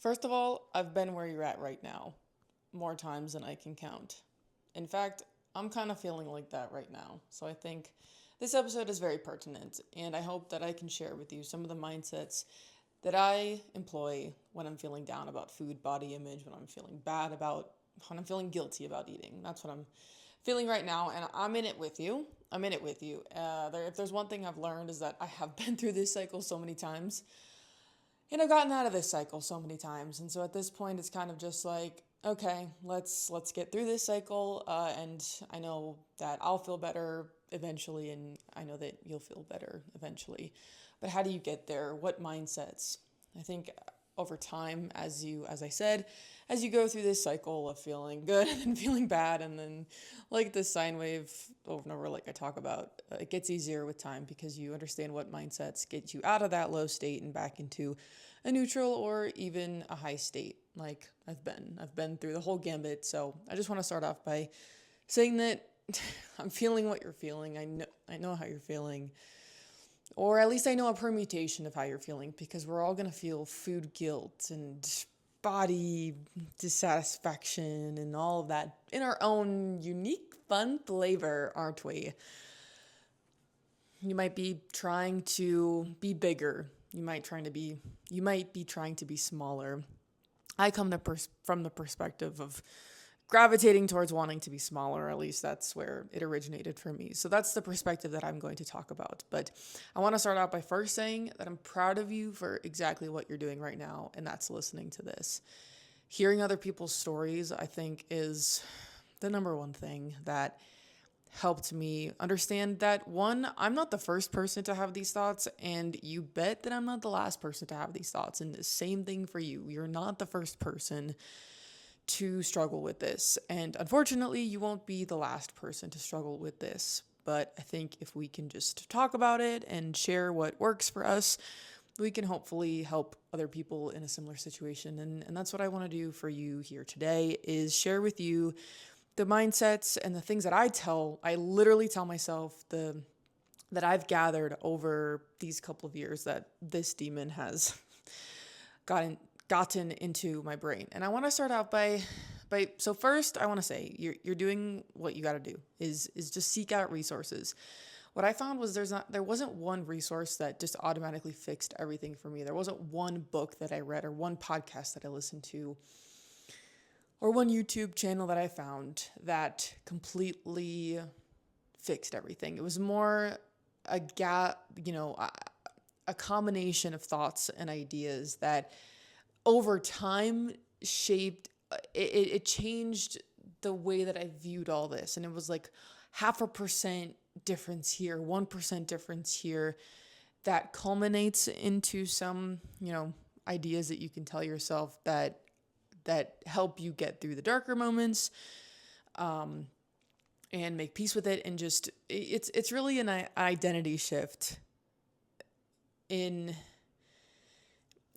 First of all, I've been where you're at right now more times than I can count. In fact, I'm kind of feeling like that right now. So I think this episode is very pertinent, and I hope that I can share with you some of the mindsets that I employ when I'm feeling down about food, body image, when I'm feeling bad about, when I'm feeling guilty about eating. That's what I'm feeling right now, and I'm in it with you. I'm in it with you. If there's one thing I've learned is that I have been through this cycle so many times, and I've gotten out of this cycle so many times. And so at this point, it's kind of just like, okay, let's get through this cycle. And I know that I'll feel better eventually, and I know that you'll feel better eventually. But how do you get there? What mindsets? I think over time, as I said, as you go through this cycle of feeling good and then feeling bad, and then like this sine wave over and over, like I talk about, it gets easier with time because you understand what mindsets get you out of that low state and back into a neutral or even a high state. Like I've been through the whole gambit. So I just want to start off by saying that I'm feeling what you're feeling. I know how you're feeling. Or at least I know a permutation of how you're feeling, because we're all going to feel food guilt and body dissatisfaction and all of that in our own unique, fun flavor, aren't we? You might be trying to be bigger. You might be trying to be smaller. I come from the perspective of gravitating towards wanting to be smaller. At least that's where it originated for me. So that's the perspective that I'm going to talk about. But I want to start out by first saying that I'm proud of you for exactly what you're doing right now, and that's listening to this. Hearing other people's stories, I think, is the number one thing that helped me understand that, one, I'm not the first person to have these thoughts, and you bet that I'm not the last person to have these thoughts. And the same thing for you. You're not the first person to struggle with this. And unfortunately, you won't be the last person to struggle with this. But I think if we can just talk about it and share what works for us, we can hopefully help other people in a similar situation. And that's what I want to do for you here today, is share with you the mindsets and the things that I literally tell myself that I've gathered over these couple of years that this demon has gotten into my brain. And I want to start out by so first I want to say you're doing what you got to do is just seek out resources. What I found was there wasn't one resource that just automatically fixed everything for me. There wasn't one book that I read or one podcast that I listened to or one YouTube channel that I found that completely fixed everything. It was more a combination of thoughts and ideas that over time shaped it changed the way that I viewed all this. And it was like 0.5% difference here, 1% difference here, that culminates into some, ideas that you can tell yourself that help you get through the darker moments, and make peace with it. And just, it's really an identity shift and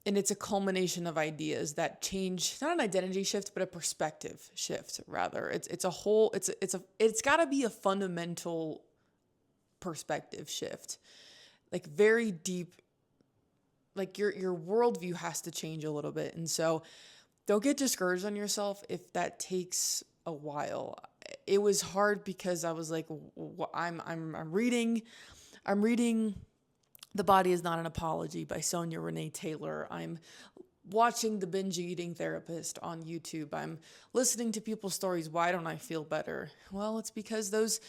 it's a culmination of ideas that change, not an identity shift, but a perspective shift, rather. It's got to be a fundamental perspective shift, like very deep, like your worldview has to change a little bit. And so don't get discouraged on yourself if that takes a while. It was hard because I was like, I'm reading The Body Is Not an Apology by Sonia Renee Taylor. I'm watching The Binge Eating Therapist on YouTube. I'm listening to people's stories. Why don't I feel better? Well, it's because those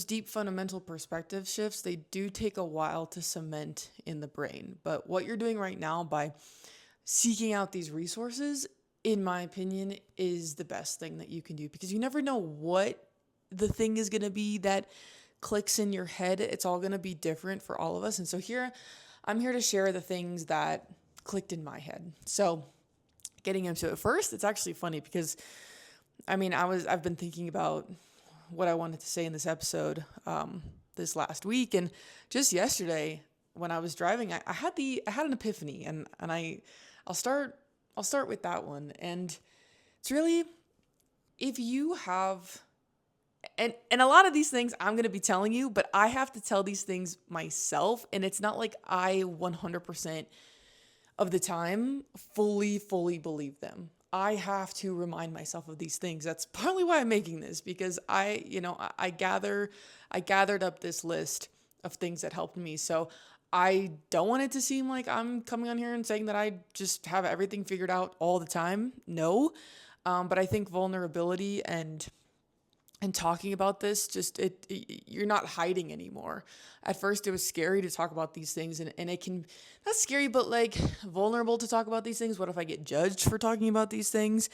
deep fundamental perspective shifts, they do take a while to cement in the brain. But what you're doing right now by seeking out these resources, in my opinion, is the best thing that you can do, because you never know what the thing is going to be that clicks in your head. It's all going to be different for all of us. And so I'm here to share the things that clicked in my head. So getting into it first, it's actually funny because I've been thinking about what I wanted to say in this episode this last week, and just yesterday when I was driving, I had an epiphany, and I'll start with that one. And it's really, if you have, and a lot of these things I'm going to be telling you, but I have to tell these things myself. And it's not like I 100% of the time fully believe them. I have to remind myself of these things. That's partly why I'm making this, because I gathered up this list of things that helped me. So I don't want it to seem like I'm coming on here and saying that I just have everything figured out all the time. No. But I think vulnerability and talking about this, just you're not hiding anymore. At first it was scary to talk about these things, and it can, not scary, but like vulnerable to talk about these things. What if I get judged for talking about these things?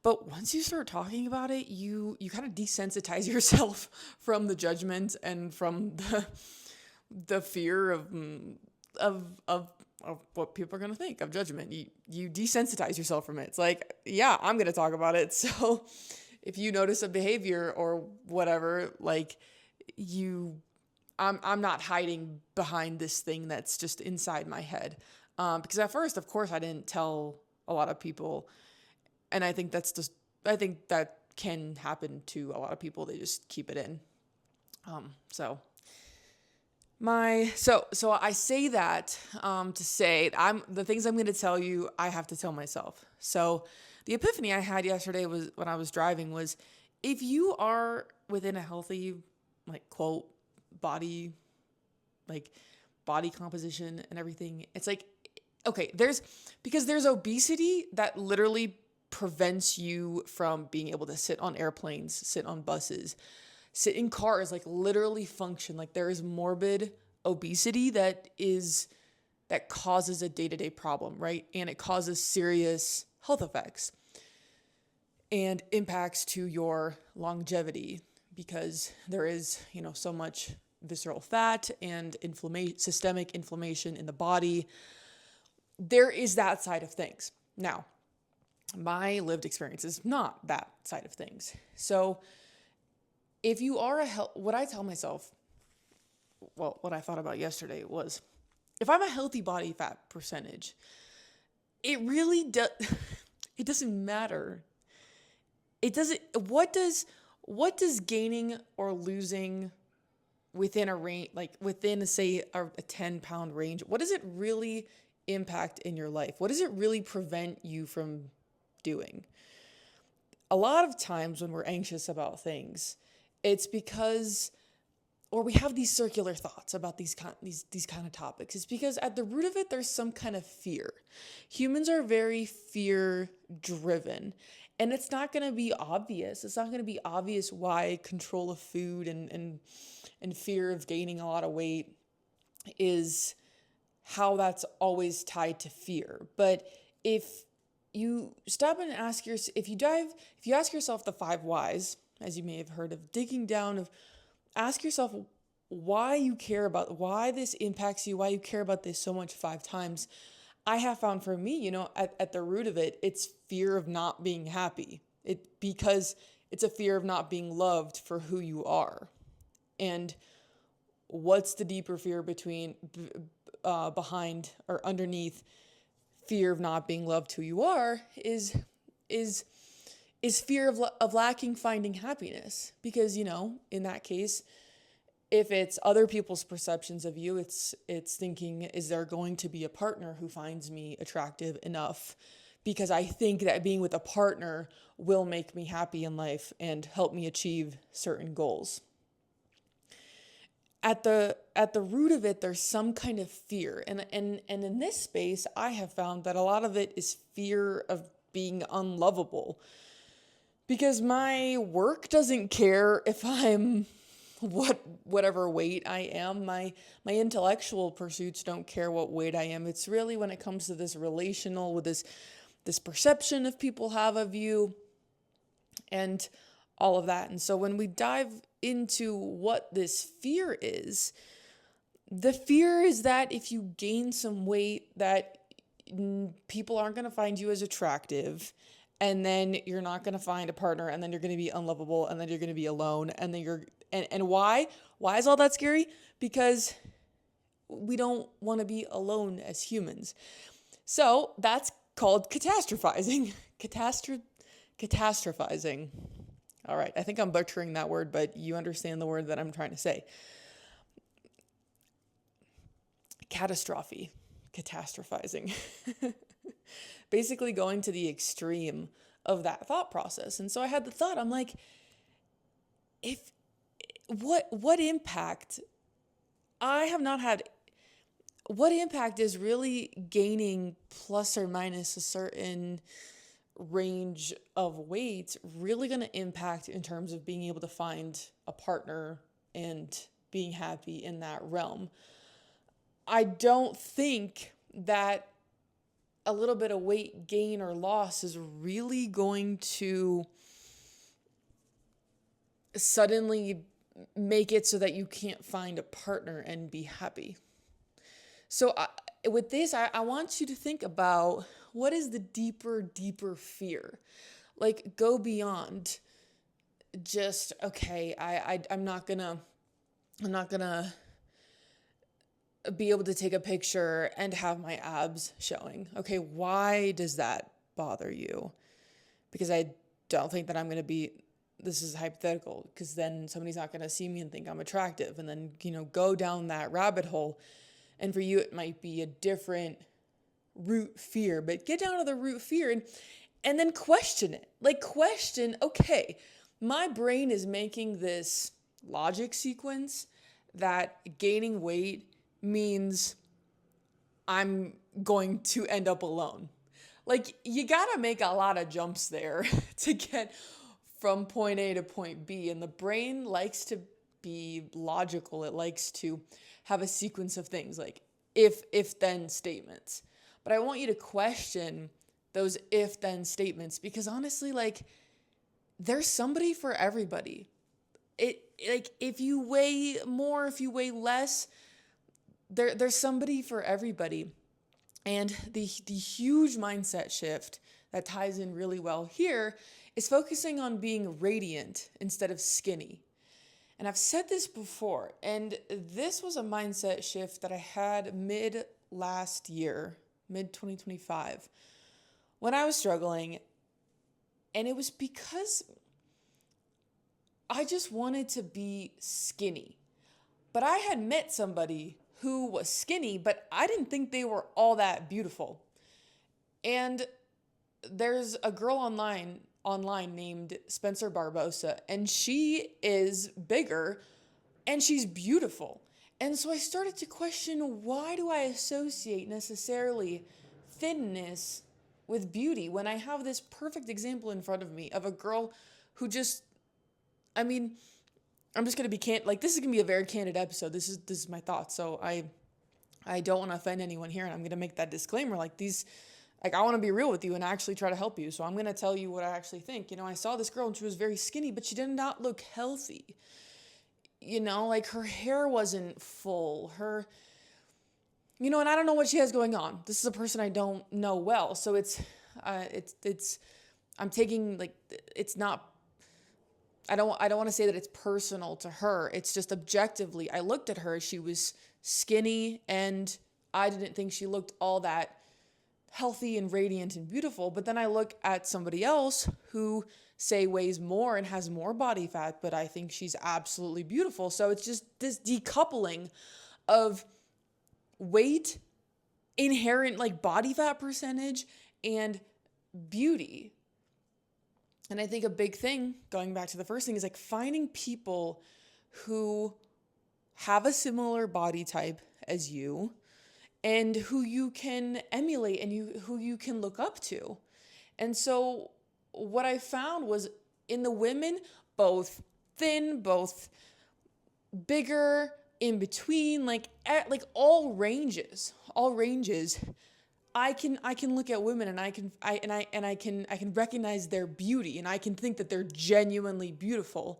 But once you start talking about it, you kind of desensitize yourself from the judgment and from the fear of what people are going to think, of judgment. You desensitize yourself from it. It's like, yeah, I'm going to talk about it. So if you notice a behavior or whatever, like I'm not hiding behind this thing that's just inside my head. Because at first, of course, I didn't tell a lot of people, and I think I think that can happen to a lot of people. They just keep it in. So I say that to say the things I'm going to tell you, I have to tell myself. So the epiphany I had yesterday was when I was driving was, if you are within a healthy, like, quote, body, like body composition and everything, it's like, okay, because there's obesity that literally prevents you from being able to sit on airplanes, sit on buses, sit in cars, like literally function. Like there is morbid obesity that causes a day-to-day problem, right? And it causes serious health effects and impacts to your longevity, because there is, so much visceral fat and systemic inflammation in the body. There is that side of things. Now, my lived experience is not that side of things. So if you are what I tell myself, well, what I thought about yesterday was, if I'm a healthy body fat percentage, it really it doesn't matter. It doesn't, what does gaining or losing within a range, like within, say, a 10-pound range, what does it really impact in your life? What does it really prevent you from doing? A lot of times when we're anxious about things, it's because, or we have these circular thoughts about these kind of topics, it's because at the root of it, there's some kind of fear. Humans are very fear driven, and it's not going to be obvious. It's not going to be obvious why control of food and fear of gaining a lot of weight is how that's always tied to fear. But if you stop and ask yourself, if you ask yourself the 5 whys, as you may have heard of, digging down, ask yourself why this impacts you, why you care about this so much 5 times. I have found for me, at the root of it, it's fear of not being happy. Because it's a fear of not being loved for who you are. And what's the deeper fear behind or underneath fear of not being loved who you are is fear of lacking finding happiness. Because, in that case, if it's other people's perceptions of you, it's thinking, is there going to be a partner who finds me attractive enough? Because I think that being with a partner will make me happy in life and help me achieve certain goals. At the root of it, there's some kind of fear. And in this space, I have found that a lot of it is fear of being unlovable. Because my work doesn't care if I'm whatever weight I am. My intellectual pursuits don't care what weight I am. It's really when it comes to this relational, with this perception of people have of you and all of that. And so when we dive into what this fear is, the fear is that if you gain some weight, that people aren't going to find you as attractive, and then you're not going to find a partner, and then you're going to be unlovable, and then you're going to be alone, and then and why is all that scary? Because we don't want to be alone as humans. So that's called catastrophizing. Catastrophizing. All right, I think I'm butchering that word, but you understand the word that I'm trying to say. Catastrophe. catastrophizing. Basically going to the extreme of that thought process. And so I had the thought, I'm like, if what impact I have not had, what impact is really gaining plus or minus a certain range of weight really going to impact in terms of being able to find a partner and being happy in that realm? I don't think that a little bit of weight gain or loss is really going to suddenly make it so that you can't find a partner and be happy. So with this, I want you to think about what is the deeper fear? Like, go beyond just, okay, I'm not gonna be able to take a picture and have my abs showing. Okay, why does that bother you? Because I don't think that I'm gonna be, this is hypothetical, because then somebody's not gonna see me and think I'm attractive, and then, go down that rabbit hole. And for you, it might be a different root fear, but get down to the root fear and then question it. Like, question, okay, my brain is making this logic sequence that gaining weight means I'm going to end up alone. Like, you gotta make a lot of jumps there to get from point A to point B. And the brain likes to be logical. It likes to have a sequence of things like if then statements. But I want you to question those if then statements, because honestly, like, there's somebody for everybody. Like, if you weigh more, if you weigh less, there's somebody for everybody. And the huge mindset shift that ties in really well here is focusing on being radiant instead of skinny. And I've said this before, and this was a mindset shift that I had mid 2025, when I was struggling. And it was because I just wanted to be skinny. But I had met somebody who was skinny, but I didn't think they were all that beautiful. And there's a girl online named Spencer Barbosa, and she is bigger and she's beautiful. And so I started to question, why do I associate necessarily thinness with beauty when I have this perfect example in front of me of a girl who just, I'm just going to be this is going to be a very candid episode. This is my thoughts. So I don't want to offend anyone here, and I'm going to make that disclaimer. I want to be real with you and actually try to help you. So I'm going to tell you what I actually think. I saw this girl and she was very skinny, but she did not look healthy. Her hair wasn't full. And I don't know what she has going on. This is a person I don't know well. So I'm taking, it's not, I don't want to say that it's personal to her. It's just objectively, I looked at her, she was skinny, and I didn't think she looked all that healthy and radiant and beautiful. But then I look at somebody else who, say, weighs more and has more body fat, but I think she's absolutely beautiful. So it's just this decoupling of weight, inherent body fat percentage, and beauty. And I think a big thing, going back to the first thing, is finding people who have a similar body type as you, and who you can emulate and who you can look up to. And so what I found was, in the women, both thin, both bigger, in between, all ranges, I can look at women and I can recognize their beauty, and I can think that they're genuinely beautiful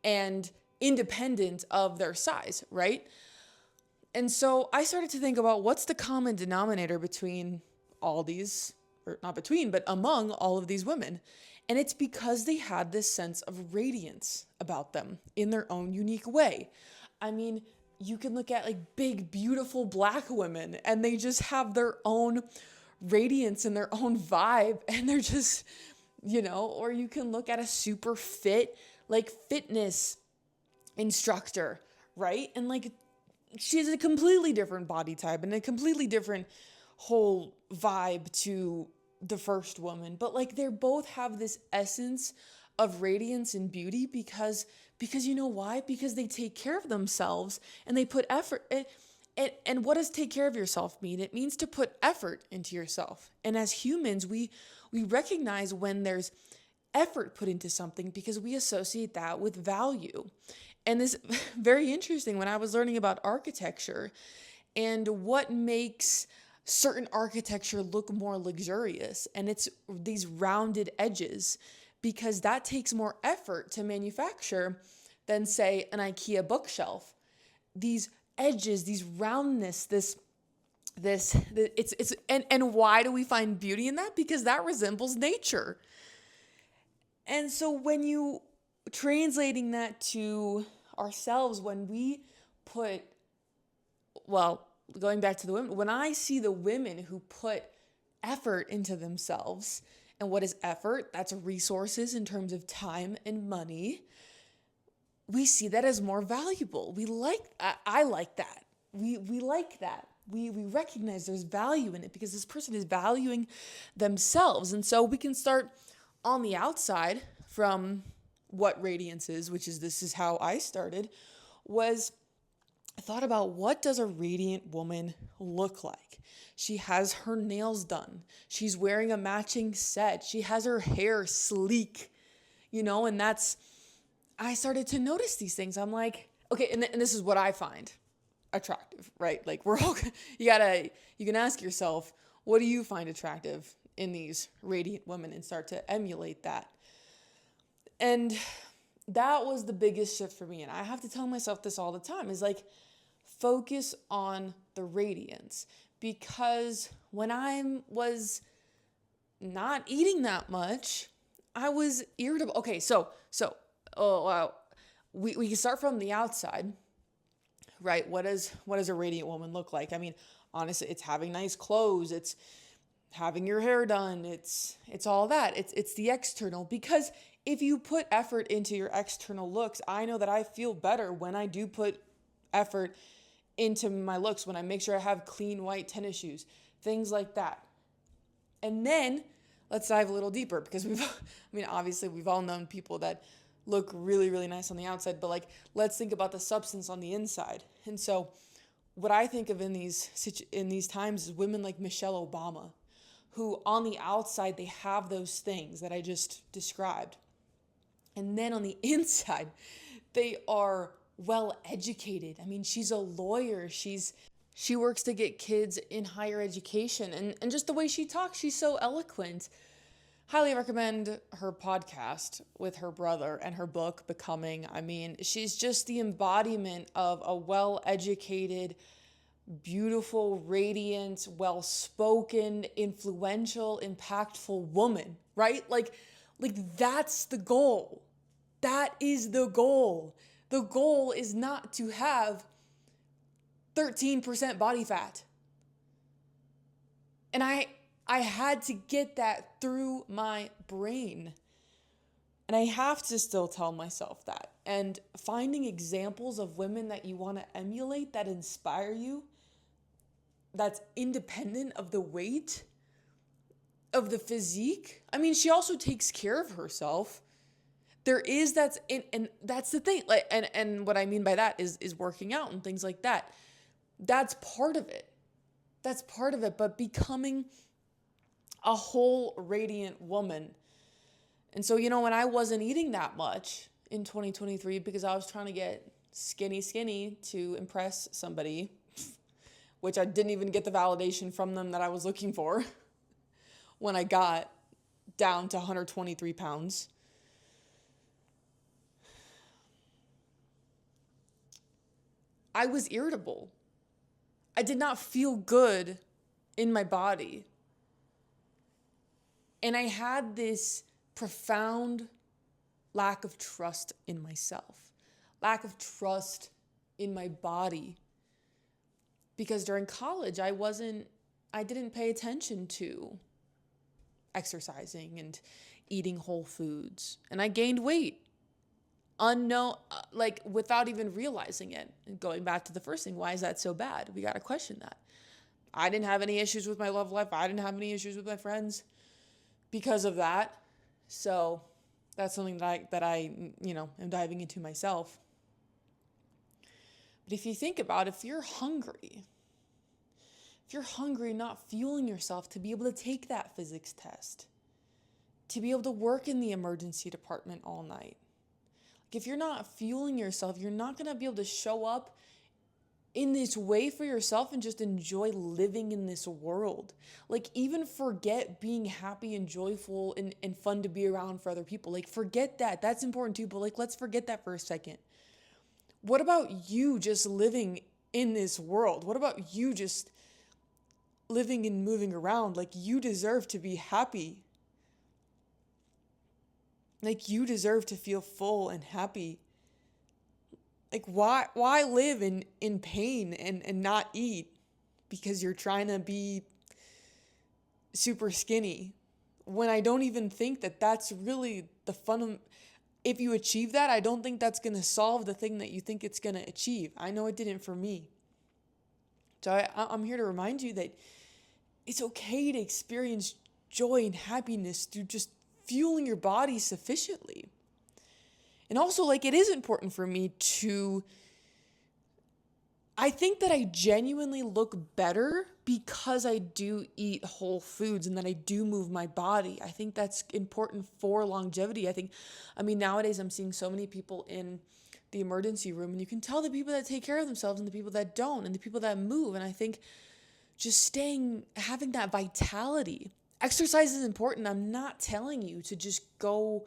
and independent of their size, right? And so I started to think about what's the common denominator between all these, or not between, but among all of these women. And it's because they had this sense of radiance about them in their own unique way. You can look at big, beautiful Black women, and they just have their own radiance and their own vibe, and they're just, or you can look at a super fit, fitness instructor, right? And she has a completely different body type and a completely different whole vibe to the first woman, but like they both have this essence of radiance and beauty because you know why? Because they take care of themselves and they put effort. And what does take care of yourself mean? It means to put effort into yourself. And as humans, we recognize when there's effort put into something because we associate that with value. And this very interesting when I was learning about architecture and what makes certain architecture look more luxurious, and it's these rounded edges because that takes more effort to manufacture than say an IKEA bookshelf. These edges, these roundness, it's and why do we find beauty in that? Because that resembles nature. And so when you translating that to ourselves, when we put, well, going back to the women, when I see the women who put effort into themselves, and what is effort? That's resources in terms of time and money. We see that as more valuable. I like that. We like that. We recognize there's value in it because this person is valuing themselves. And so we can start on the outside from what radiance is, which is this is how I started, was I thought about what does a radiant woman look like? She has her nails done. She's wearing a matching set. She has her hair sleek, and I started to notice these things. I'm like, okay, and this is what I find attractive, right? Like you can ask yourself, what do you find attractive in these radiant women and start to emulate that. And that was the biggest shift for me. And I have to tell myself this all the time is like, focus on the radiance. Because when I was not eating that much, I was irritable. Okay, we can start from the outside, right? What does a radiant woman look like? I mean, honestly, it's having nice clothes, it's having your hair done, it's all that. It's the external. Because if you put effort into your external looks, I know that I feel better when I do put effort into my looks, when I make sure I have clean white tennis shoes, things like that. And then let's dive a little deeper because obviously we've all known people that look really, really nice on the outside, but like, let's think about the substance on the inside. And so what I think of in these times is women like Michelle Obama, who on the outside, they have those things that I just described. And then on the inside, they are well educated. I mean, she's a lawyer. She works to get kids in higher education. And just the way she talks, she's so eloquent. Highly recommend her podcast with her brother and her book, Becoming. I mean, she's just the embodiment of a well-educated, beautiful, radiant, well-spoken, influential, impactful woman, right? Like that's the goal. That is the goal. The goal is not to have 13% body fat. And I had to get that through my brain. And I have to still tell myself that. And finding examples of women that you want to emulate, that inspire you, that's independent of the weight, of the physique. I mean, she also takes care of herself. And that's the thing. Like, and what I mean by that is working out and things like that. That's part of it. But becoming a whole radiant woman. And so, when I wasn't eating that much in 2023 because I was trying to get skinny to impress somebody, which I didn't even get the validation from them that I was looking for when I got down to 123 pounds. I was irritable. I did not feel good in my body. And I had this profound lack of trust in myself, lack of trust in my body. Because during college, I didn't pay attention to exercising and eating whole foods. And I gained weight without even realizing it. And going back to the first thing, why is that so bad? We got to question that. I didn't have any issues with my love life. I didn't have any issues with my friends because of that. So that's something that I am diving into myself. But if you think about, if you're hungry, not fueling yourself to be able to take that physics test, to be able to work in the emergency department all night. Like, if you're not fueling yourself, you're not going to be able to show up in this way for yourself and just enjoy living in this world. Like, even forget being happy and joyful and fun to be around for other people. Like, forget that. That's important too, but like, let's forget that for a second. What about you just living in this world? What about you just living and moving around? Like, you deserve to be happy. Like, you deserve to feel full and happy. Like, why live in pain and not eat because you're trying to be super skinny, when I don't even think that that's really the fun. If you achieve that, I don't think that's going to solve the thing that you think it's going to achieve. I know it didn't for me. So I'm here to remind you that it's okay to experience joy and happiness through just fueling your body sufficiently. And also, like, it is important for me to, I think that I genuinely look better because I do eat whole foods and that I do move my body. I think that's important for longevity. Nowadays I'm seeing so many people in the emergency room, and you can tell the people that take care of themselves and the people that don't, and the people that move. And I think just having that vitality. Exercise is important. I'm not telling you to just go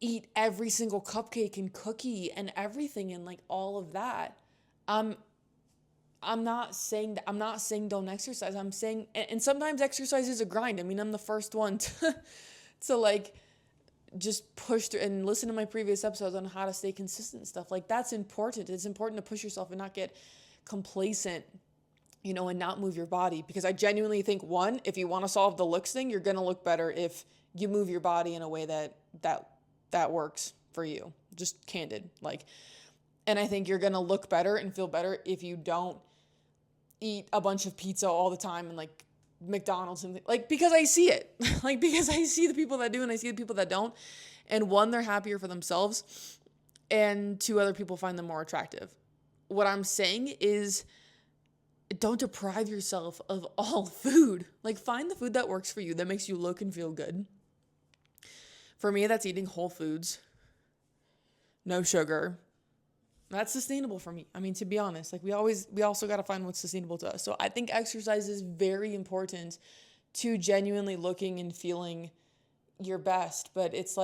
eat every single cupcake and cookie and everything and like all of that. I'm not saying that. I'm not saying don't exercise. I'm saying, and sometimes exercise is a grind. I mean, I'm the first one to like just push through and listen to my previous episodes on how to stay consistent and stuff. Like, that's important. It's important to push yourself and not get complacent, and not move your body. Because I genuinely think, one, if you want to solve the looks thing, you're going to look better if you move your body in a way that works for you. Just candid. And I think you're going to look better and feel better if you don't eat a bunch of pizza all the time and like McDonald's and because I see it. Because I see the people that do and I see the people that don't. And one, they're happier for themselves, and two, other people find them more attractive. What I'm saying is, don't deprive yourself of all food. Find the food that works for you, that makes you look and feel good. For me, that's eating whole foods, no sugar. That's sustainable for me. To be honest, we also got to find what's sustainable to us. So I think exercise is very important to genuinely looking and feeling your best. But it's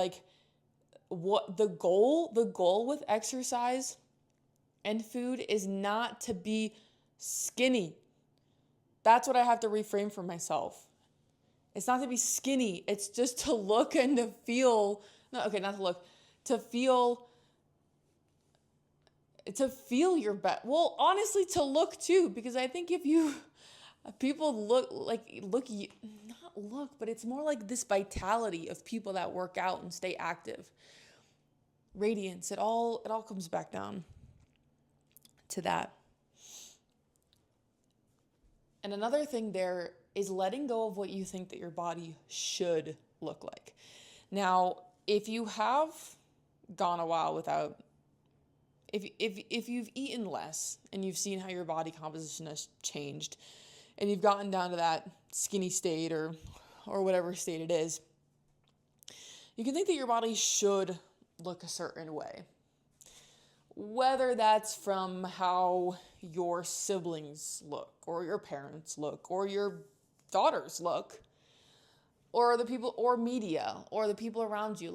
what the goal with exercise and food is not to be skinny. That's what I have to reframe for myself. It's not to be skinny. It's just to look and to feel, to feel your best. Well, honestly, to look too, because I think if people but it's more like this vitality of people that work out and stay active. Radiance, it all comes back down to that. And another thing there is letting go of what you think that your body should look like. Now, if you have gone a while without, if you've eaten less and you've seen how your body composition has changed and you've gotten down to that skinny state or whatever state it is, you can think that your body should look a certain way. Whether that's from how your siblings look, or your parents look, or your daughters look, or the people, or media, or the people around you.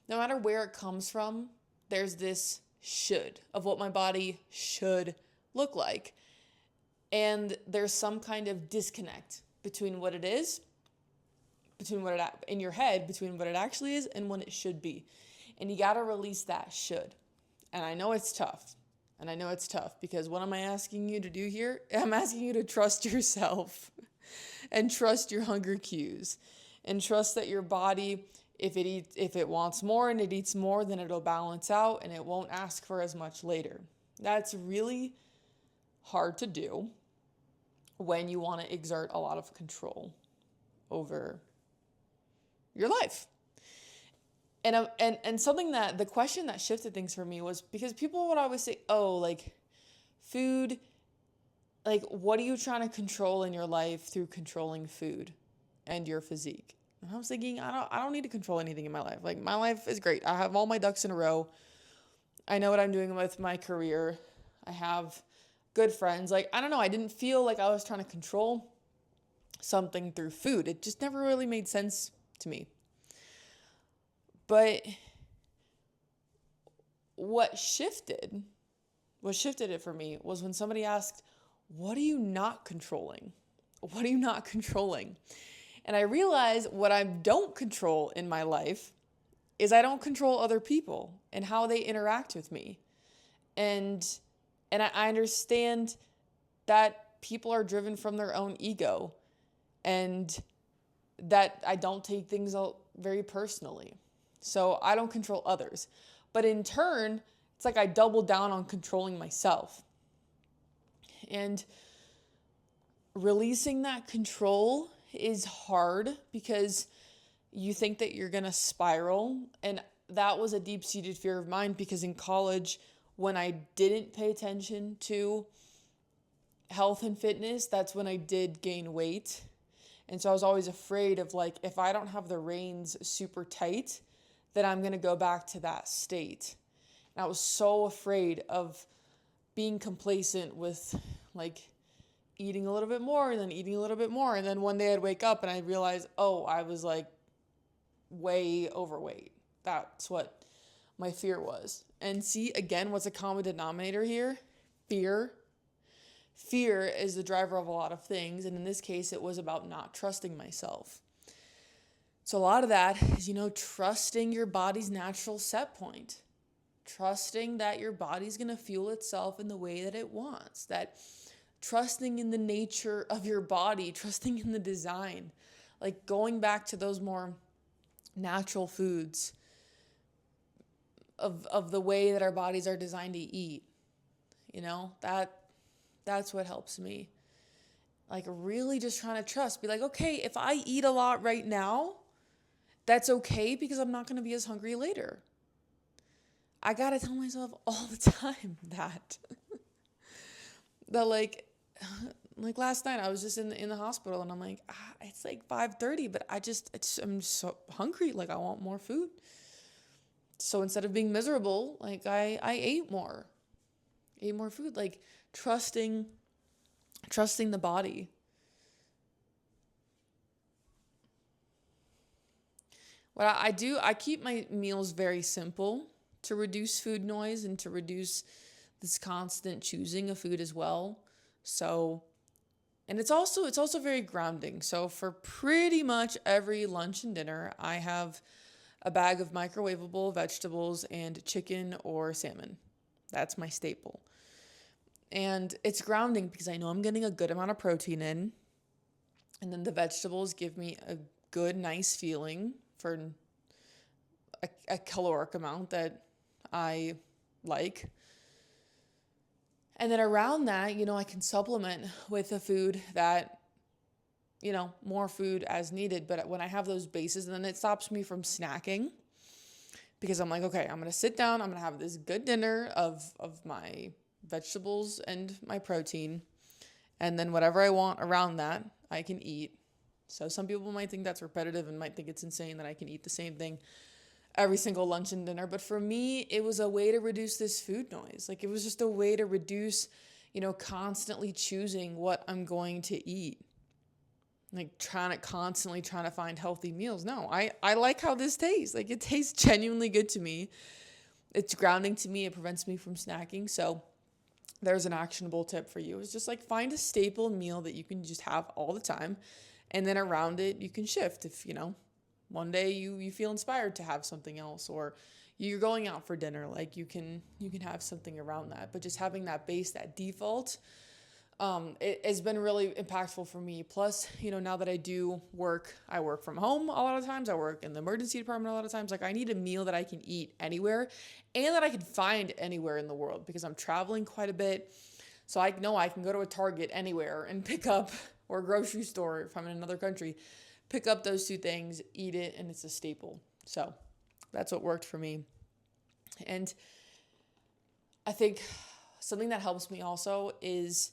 No matter where it comes from, there's this should of what my body should look like. And there's some kind of disconnect between what it is, in your head, between what it actually is and what it should be. And you got to release that should. And I know it's tough. Because what am I asking you to do here? I'm asking you to trust yourself and trust your hunger cues and trust that your body, if it wants more and it eats more, then it'll balance out and it won't ask for as much later. That's really hard to do. when you want to exert a lot of control over your life. And something that the question that shifted things for me was because people would always say, oh, like food, like what are you trying to control in your life through controlling food and your physique? And I was thinking, I don't need to control anything in my life. Like my life is great. I have all my ducks in a row. I know what I'm doing with my career. I have good friends. Like, I don't know. I didn't feel like I was trying to control something through food. It just never really made sense to me. But what shifted it for me was when somebody asked, what are you not controlling? What are you not controlling? And I realized what I don't control in my life is I don't control other people and how they interact with me. And I understand that people are driven from their own ego and that I don't take things very personally. So I don't control others. But in turn, it's like I double down on controlling myself. And releasing that control is hard because you think that you're going to spiral. And that was a deep-seated fear of mine because in college, when I didn't pay attention to health and fitness, that's when I did gain weight. And so I was always afraid of like, if I don't have the reins super tight, then I'm going to go back to that state. And I was so afraid of being complacent with like eating a little bit more and then eating a little bit more. And then one day I'd wake up and I'd realize, oh, I was like way overweight. That's what my fear was. And see, again, what's a common denominator here? Fear. Fear is the driver of a lot of things. And in this case, it was about not trusting myself. So a lot of that is, trusting your body's natural set point. Trusting that your body's going to fuel itself in the way that it wants. That trusting in the nature of your body, trusting in the design. Like going back to those more natural foods of the way that our bodies are designed to eat. That's what helps me. Like really just trying to trust. Be like, okay, if I eat a lot right now, that's okay because I'm not going to be as hungry later. I got to tell myself all the time that like last night I was just in the hospital and I'm like, it's like 5:30, but I'm so hungry. Like I want more food. So instead of being miserable, like I ate more food, like trusting the body. What I do, I keep my meals very simple to reduce food noise and to reduce this constant choosing of food as well. So, and it's also very grounding. So for pretty much every lunch and dinner, I have a bag of microwavable vegetables and chicken or salmon. That's my staple. And it's grounding because I know I'm getting a good amount of protein in. And then the vegetables give me a good, nice feeling for a caloric amount that I like. And then around that, I can supplement with a food that, more food as needed. But when I have those bases, then it stops me from snacking because I'm like, okay, I'm going to sit down. I'm going to have this good dinner of my vegetables and my protein. And then whatever I want around that, I can eat. So some people might think that's repetitive and might think it's insane that I can eat the same thing every single lunch and dinner. But for me, it was a way to reduce this food noise. Like it was just a way to reduce, constantly choosing what I'm going to eat. Like constantly trying to find healthy meals. No, I like how this tastes. Like it tastes genuinely good to me. It's grounding to me. It prevents me from snacking. So there's an actionable tip for you. It's just like find a staple meal that you can just have all the time. And then around it, you can shift if, one day you feel inspired to have something else or you're going out for dinner. Like you can have something around that. But just having that base, that default, it has been really impactful for me. Plus, now that I work from home a lot of times. I work in the emergency department a lot of times. Like I need a meal that I can eat anywhere and that I can find anywhere in the world because I'm traveling quite a bit. So I know I can go to a Target anywhere and pick up, or a grocery store if I'm in another country, pick up those two things, eat it, and it's a staple. So that's what worked for me. And I think something that helps me also is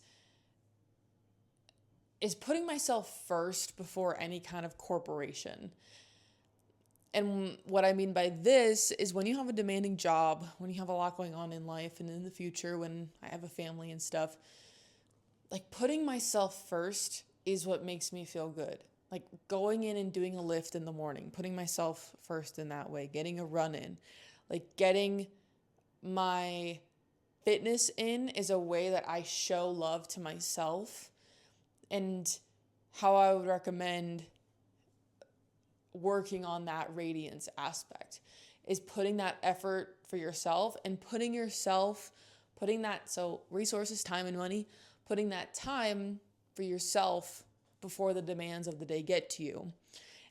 putting myself first before any kind of corporation. And what I mean by this is when you have a demanding job, when you have a lot going on in life and in the future, when I have a family and stuff, like putting myself first is what makes me feel good. Like going in and doing a lift in the morning, putting myself first in that way, getting a run in, like getting my fitness in is a way that I show love to myself, and how I would recommend working on that radiance aspect is putting that effort for yourself and putting that, so resources, time and money, putting that time for yourself before the demands of the day get to you.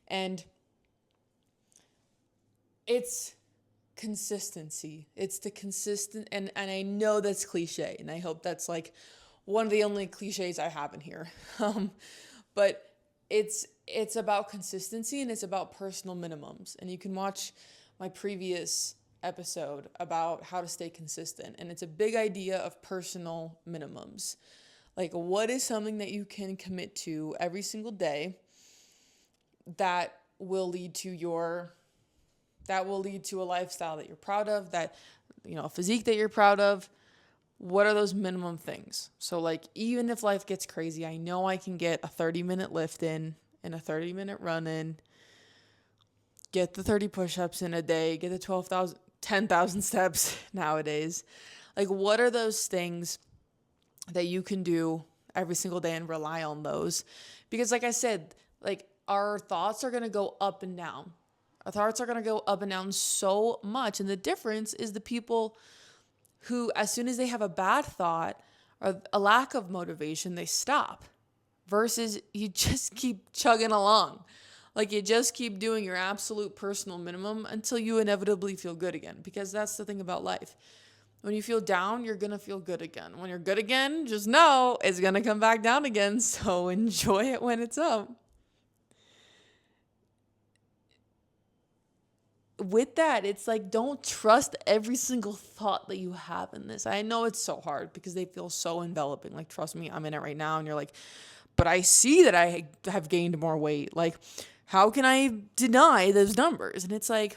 And it's consistency. It's the consistent, and I know that's cliche, and I hope that's like one of the only cliches I have in here. But it's about consistency, and it's about personal minimums. And you can watch my previous episode about how to stay consistent. And it's a big idea of personal minimums. Like, what is something that you can commit to every single day that will lead to a lifestyle that you're proud of, that, a physique that you're proud of. What are those minimum things? So like, even if life gets crazy, I know I can get a 30-minute lift in and a 30-minute run in, get the 30 push-ups in a day, get the 10,000 steps nowadays. Like, what are those things that you can do every single day and rely on those? Because like I said, like, our thoughts are going to go up and down. Our thoughts are going to go up and down so much. And the difference is the people who, as soon as they have a bad thought or a lack of motivation, they stop, versus you just keep chugging along. Like, you just keep doing your absolute personal minimum until you inevitably feel good again. Because that's the thing about life. When you feel down, you're going to feel good again. When you're good again, just know it's going to come back down again. So enjoy it when it's up. With that, it's like, don't trust every single thought that you have in this. I know it's so hard because they feel so enveloping. Like, trust me, I'm in it right now. And you're like, but I see that I have gained more weight. Like, how can I deny those numbers? And it's like,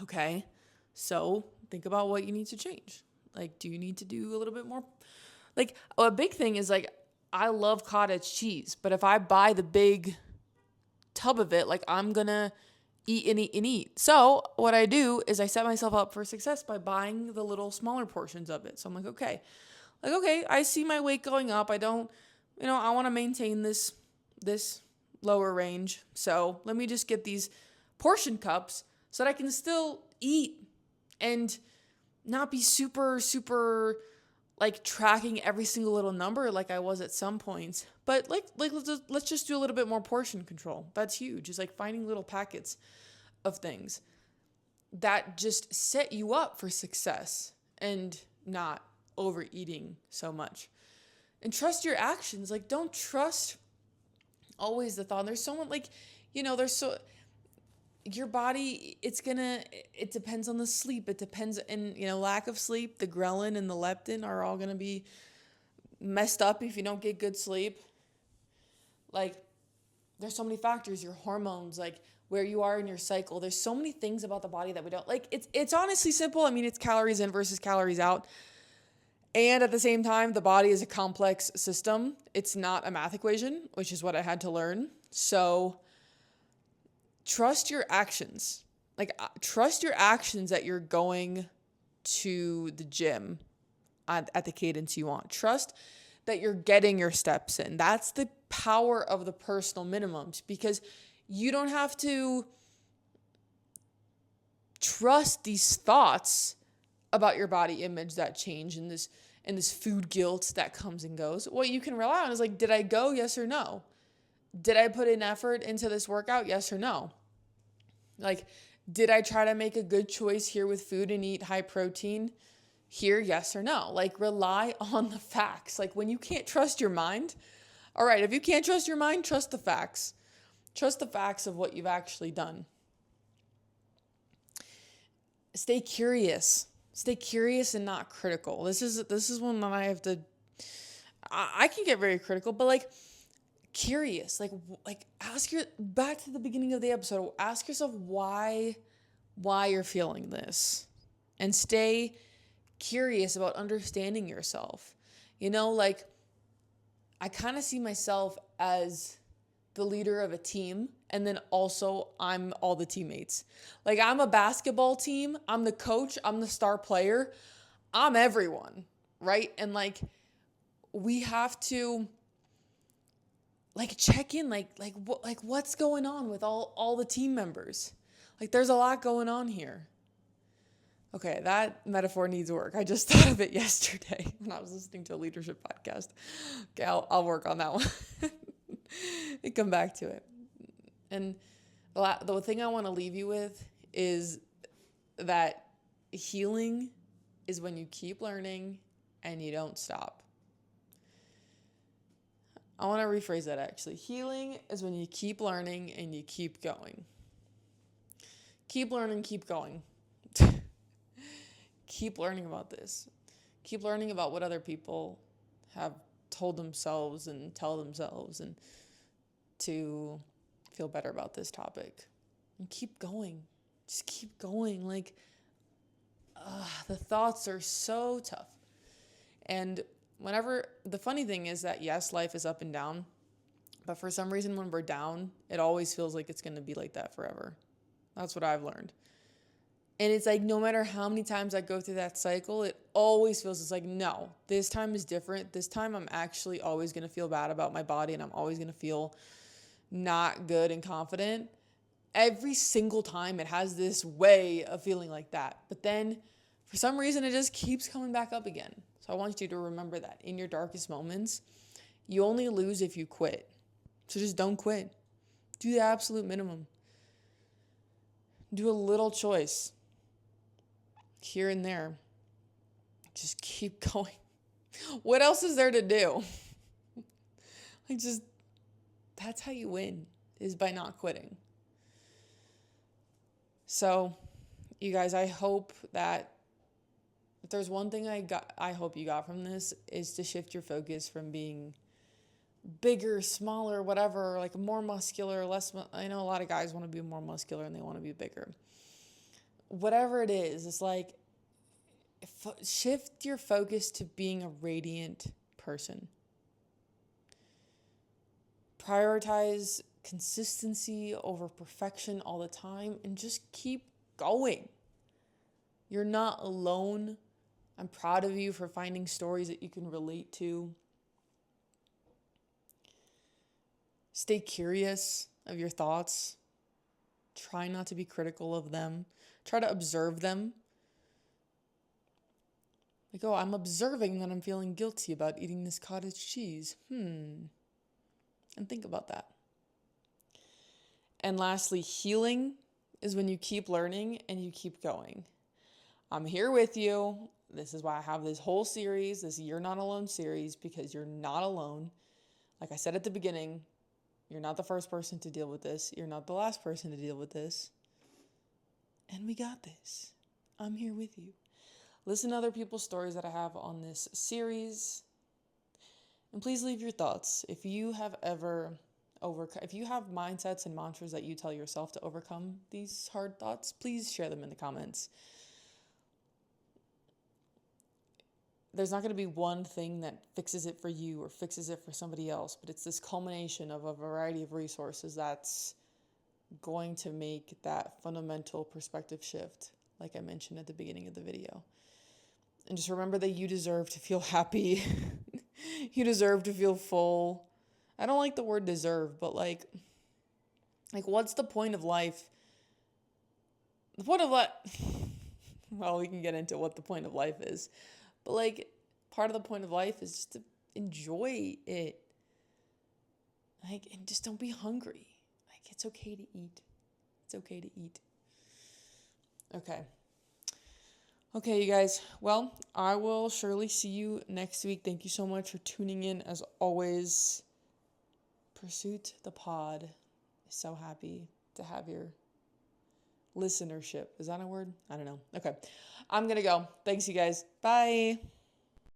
okay, so think about what you need to change. Like, do you need to do a little bit more? Like, a big thing is, like, I love cottage cheese, but if I buy the big tub of it, like, I'm going to eat and eat and eat. So what I do is I set myself up for success by buying the little smaller portions of it. So I'm like, okay, I see my weight going up. I don't, I want to maintain this lower range. So let me just get these portion cups so that I can still eat and not be super, super like tracking every single little number like I was at some points. But like let's just do a little bit more portion control. That's huge. It's like finding little packets of things that just set you up for success and not overeating so much. And trust your actions. Like, don't trust always the thought. There's someone like, your body, it depends on the sleep. It depends, and lack of sleep, the ghrelin and the leptin are all going to be messed up if you don't get good sleep. Like, there's so many factors, your hormones, like where you are in your cycle. There's so many things about the body that we don't like. It's honestly simple. I mean, it's calories in versus calories out. And at the same time, the body is a complex system. It's not a math equation, which is what I had to learn. So trust your actions. Like, trust your actions that you're going to the gym at the cadence you want. Trust that you're getting your steps in. That's the power of the personal minimums, because you don't have to trust these thoughts about your body image that change and this food guilt that comes and goes. What you can rely on is like, did I go? Yes or no? Did I put in effort into this workout? Yes or no? Like, did I try to make a good choice here with food and eat high protein? here, yes or no. Like, rely on the facts. Like, when you can't trust your mind, all right, if you can't trust your mind, trust the facts. Trust the facts of what you've actually done. Stay curious. Stay curious and not critical. This is one that I have to. I can get very critical, but like curious, like ask your back to the beginning of the episode. Ask yourself why you're feeling this, and stay curious about understanding yourself. Like I kind of see myself as the leader of a team, and then also I'm all the teammates. Like I'm a basketball team, I'm the coach, I'm the star player, I'm everyone, right? And like we have to like check in like what's going on with all the team members. Like there's a lot going on here. Okay, that metaphor needs work. I just thought of it yesterday when I was listening to a leadership podcast. Okay, I'll work on that one and come back to it. And the thing I want to leave you with is that healing is when you keep learning and you don't stop. I want to rephrase that actually. Healing is when you keep learning and you keep going. Keep learning, keep going. Keep learning about this. Keep learning about what other people have told themselves and tell themselves, and to feel better about this topic. And keep going. Just keep going. Like, the thoughts are so tough. And the funny thing is that yes, life is up and down, but for some reason when we're down, it always feels like it's going to be like that forever. That's what I've learned. And it's like, no matter how many times I go through that cycle, it always feels, it's like, no, this time is different. This time I'm actually always going to feel bad about my body, and I'm always going to feel not good and confident. Every single time it has this way of feeling like that. But then for some reason, it just keeps coming back up again. So I want you to remember that in your darkest moments, you only lose if you quit. So just don't quit. Do the absolute minimum. Do a little choice here and there. Just keep going. What else is there to do? That's how you win, is by not quitting. So, you guys, I hope that if there's one thing I hope you got from this, is to shift your focus from being bigger, smaller, whatever, like more muscular, less. I know a lot of guys want to be more muscular and they want to be bigger. Whatever it is, it's like shift your focus to being a radiant person. Prioritize consistency over perfection all the time, and just keep going. You're not alone. I'm proud of you for finding stories that you can relate to. Stay curious of your thoughts. Try not to be critical of them. Try to observe them. Like, oh, I'm observing that I'm feeling guilty about eating this cottage cheese. And think about that. And lastly, healing is when you keep learning and you keep going. I'm here with you. This is why I have this whole series, this You're Not Alone series, because you're not alone. Like I said at the beginning, you're not the first person to deal with this. You're not the last person to deal with this. And we got this. I'm here with you. Listen to other people's stories that I have on this series. And please leave your thoughts. If you have mindsets and mantras that you tell yourself to overcome these hard thoughts, please share them in the comments. There's not going to be one thing that fixes it for you or fixes it for somebody else, but it's this culmination of a variety of resources that's going to make that fundamental perspective shift, like I mentioned at the beginning of the video. And just remember that you deserve to feel happy. You deserve to feel full. I don't like the word deserve, but like what's the point of life? The point of life, well, we can get into what the point of life is. But like, part of the point of life is just to enjoy it. Like, and just don't be hungry. Like, it's okay to eat. It's okay to eat. Okay. Okay, you guys. Well, I will surely see you next week. Thank you so much for tuning in. As always, Pursuit the Pod is so happy to have your listenership. Is that a word? I don't know. Okay. I'm going to go. Thanks, you guys. Bye.